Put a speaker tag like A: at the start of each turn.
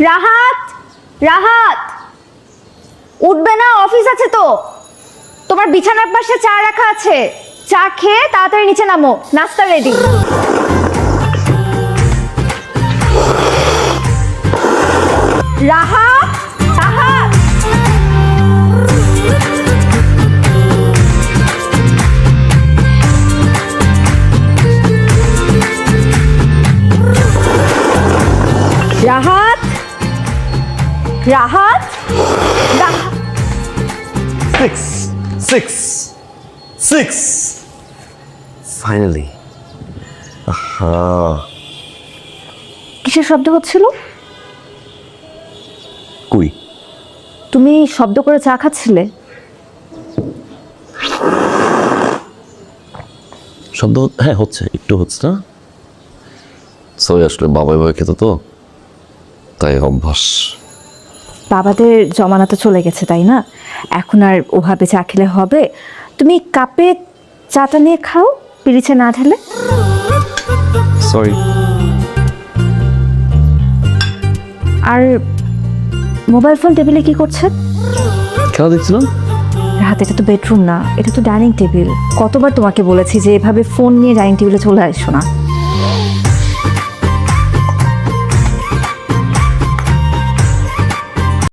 A: রাহাত, রাহাত, উঠবে না? অফিস আছে তো। তোমার বিছানার পাশে চা রাখা আছে, চা খেয়ে তাড়াতাড়ি নিচে নামো, নাস্তা রেডি। রাহাত, রাহাত, রাহাত, রাহাত, রাহাত।
B: 6 ফাইনালি।
A: কিসের শব্দ হচ্ছিল?
B: কই?
A: তুমি শব্দ করে চা খাচ্ছিলে।
B: শব্দ হ্যাঁ হচ্ছে, একটু হচ্ছে না। সবাই আসলে বাবা এভাবে খেত তো, তাই অভ্যাস।
A: বাবাদের জমানা তো চলে গেছে, তাই না? এখন আর ওভাবে চা খেলে হবে? তুমি কাপে চাটা নিয়ে খাও, পিরিচে না ঢেলে।
B: সরি।
A: আর মোবাইল ফোন টেবিলে কি করছে?
B: খেলা দেখছিলাম।
A: রাহাত, এটা তো বেডরুম না, এটা তো ডাইনিং টেবিল। কতবার তোমাকে বলেছি যে এভাবে ফোন নিয়ে ডাইনিং টেবিলে চলে আসো না।